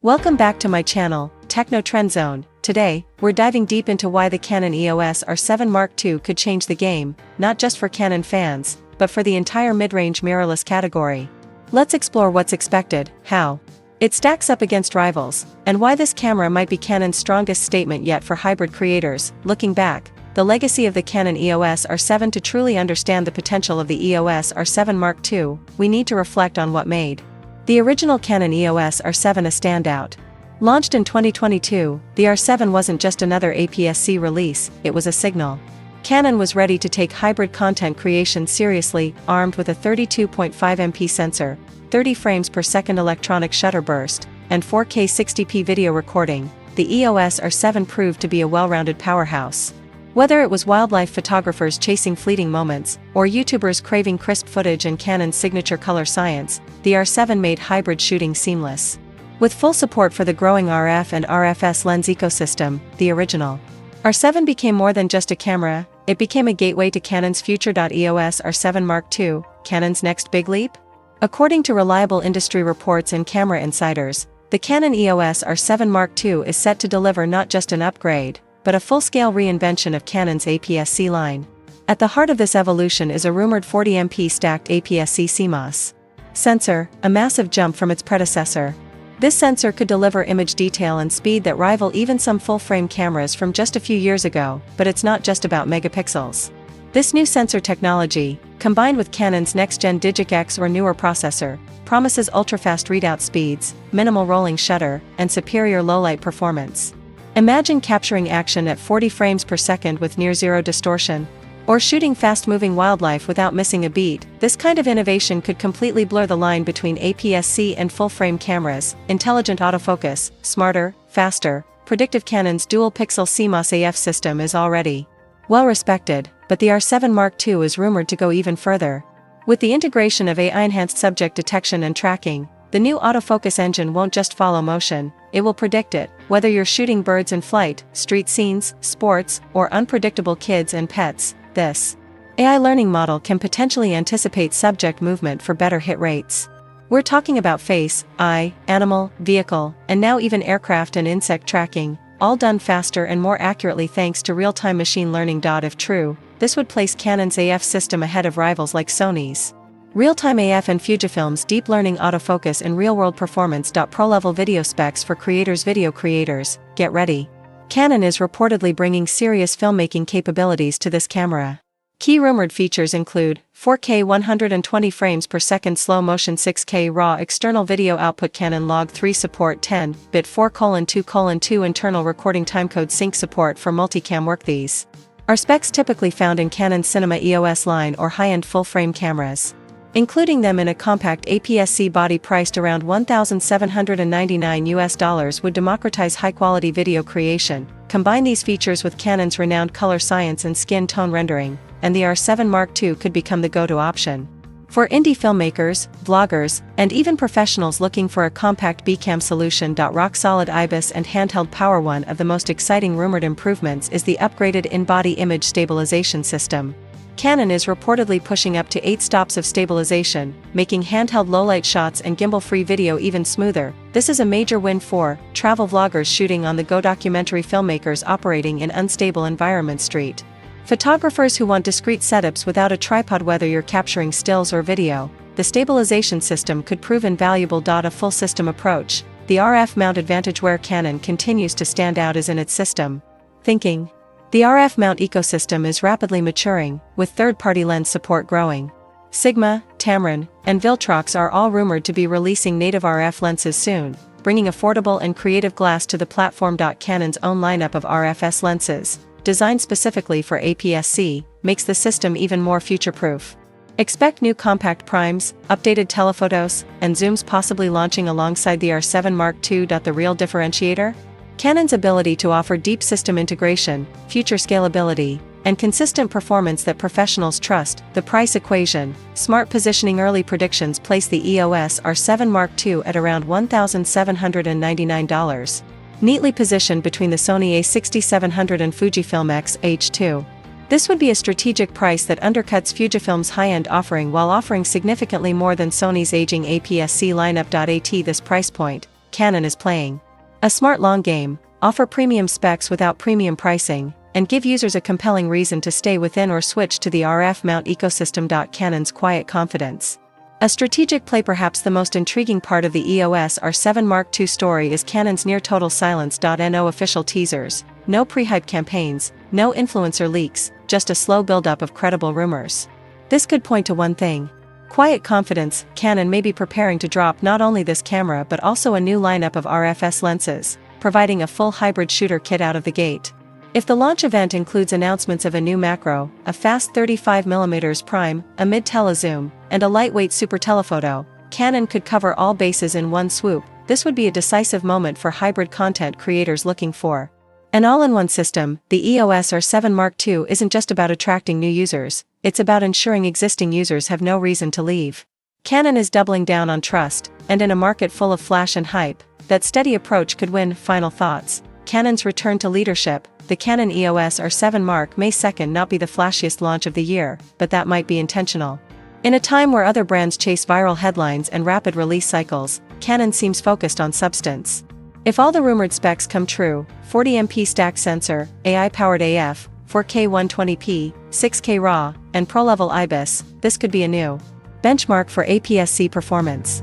Welcome back to my channel, Techno Trend Zone. Today, we're diving deep into why the Canon EOS R7 Mark II could change the game, not just for Canon fans, but for the entire mid-range mirrorless category. Let's explore what's expected, how it stacks up against rivals, and why this camera might be Canon's strongest statement yet for hybrid creators. Looking back, the legacy of the Canon EOS R7. To truly understand the potential of the EOS R7 Mark II, we need to reflect on what made the original Canon EOS R7 a standout. Launched in 2022, the R7 wasn't just another APS-C release, it was a signal. Canon was ready to take hybrid content creation seriously, armed with a 32.5 MP sensor, 30 frames per second electronic shutter burst, and 4K 60p video recording. The EOS R7 proved to be a well-rounded powerhouse. Whether it was wildlife photographers chasing fleeting moments, or YouTubers craving crisp footage and Canon's signature color science, the R7 made hybrid shooting seamless. With full support for the growing RF and RFS lens ecosystem, the original R7 became more than just a camera, it became a gateway to Canon's future. EOS R7 Mark II, Canon's next big leap? According to reliable industry reports and camera insiders, the Canon EOS R7 Mark II is set to deliver not just an upgrade, but a full-scale reinvention of Canon's APS-C line. At the heart of this evolution is a rumored 40MP stacked APS-C CMOS sensor, a massive jump from its predecessor. This sensor could deliver image detail and speed that rival even some full-frame cameras from just a few years ago, but it's not just about megapixels. This new sensor technology, combined with Canon's next-gen Digic X or newer processor, promises ultra-fast readout speeds, minimal rolling shutter, and superior low-light performance. Imagine capturing action at 40 frames per second with near-zero distortion, or shooting fast-moving wildlife without missing a beat. This kind of innovation could completely blur the line between APS-C and full-frame cameras. Intelligent autofocus, smarter, faster, predictive. Canon's dual-pixel CMOS AF system is already well-respected, but the R7 Mark II is rumored to go even further. With the integration of AI-enhanced subject detection and tracking, the new autofocus engine won't just follow motion, it will predict it, whether you're shooting birds in flight, street scenes, sports, or unpredictable kids and pets. This AI learning model can potentially anticipate subject movement for better hit rates. We're talking about face, eye, animal, vehicle, and now even aircraft and insect tracking, all done faster and more accurately thanks to real-time machine learning. If true, this would place Canon's AF system ahead of rivals like Sony's real-time AF and Fujifilm's deep learning autofocus and real-world performance. Pro-level video specs for video creators, get ready. Canon is reportedly bringing serious filmmaking capabilities to this camera. Key rumored features include 4K 120 frames per second slow-motion 6K RAW external video output, Canon Log 3 support, 10-bit 4:2:2 internal recording timecode sync support for multicam work. These are specs typically found in Canon's Cinema EOS line or high-end full-frame cameras. Including them in a compact APS-C body priced around $1,799 would democratize high-quality video creation. Combine these features with Canon's renowned color science and skin tone rendering, and the R7 Mark II could become the go-to option for indie filmmakers, vloggers, and even professionals looking for a compact B-cam solution. Rock-solid IBIS and handheld power. One of the most exciting rumored improvements is the upgraded in-body image stabilization system. Canon is reportedly pushing up to 8 stops of stabilization, making handheld low-light shots and gimbal-free video even smoother. This is a major win for travel vloggers shooting on the go, documentary filmmakers operating in unstable environments, street photographers who want discrete setups without a tripod. Whether you're capturing stills or video, the stabilization system could prove invaluable. A full system approach. The RF mount advantage. Where Canon continues to stand out is in its system thinking. The RF mount ecosystem is rapidly maturing, with third-party lens support growing. Sigma, Tamron, and Viltrox are all rumored to be releasing native RF lenses soon, bringing affordable and creative glass to the platform. Canon's own lineup of RFS lenses, designed specifically for APS-C, makes the system even more future-proof. Expect new compact primes, updated telephotos, and zooms possibly launching alongside the R7 Mark II. The real differentiator? Canon's ability to offer deep system integration, future scalability, and consistent performance that professionals trust. The price equation, smart positioning. Early predictions place the EOS R7 Mark II at around $1,799, neatly positioned between the Sony a6700 and Fujifilm X-H2. This would be a strategic price that undercuts Fujifilm's high-end offering while offering significantly more than Sony's aging APS-C lineup. At this price point, Canon is playing a smart long game, offer premium specs without premium pricing, and give users a compelling reason to stay within or switch to the RF mount ecosystem. Canon's quiet confidence. A strategic play. Perhaps the most intriguing part of the EOS R7 Mark II story is Canon's near total silence. No official teasers, no pre-hype campaigns, no influencer leaks, just a slow buildup of credible rumors. This could point to one thing. Quiet confidence. Canon may be preparing to drop not only this camera but also a new lineup of RFS lenses, providing a full hybrid shooter kit out of the gate. If the launch event includes announcements of a new macro, a fast 35mm prime, a mid-telezoom, and a lightweight super telephoto, Canon could cover all bases in one swoop. This would be a decisive moment for hybrid content creators looking for an all-in-one system. The EOS R7 Mark II isn't just about attracting new users, it's about ensuring existing users have no reason to leave. Canon is doubling down on trust, and in a market full of flash and hype, that steady approach could win. Final thoughts. Canon's return to leadership. The Canon EOS R7 Mark II not be the flashiest launch of the year, but that might be intentional. In a time where other brands chase viral headlines and rapid release cycles, Canon seems focused on substance. If all the rumored specs come true, 40MP stack sensor, AI-powered AF, 4K 120p, 6K RAW, and pro-level IBIS, this could be a new benchmark for APS-C performance.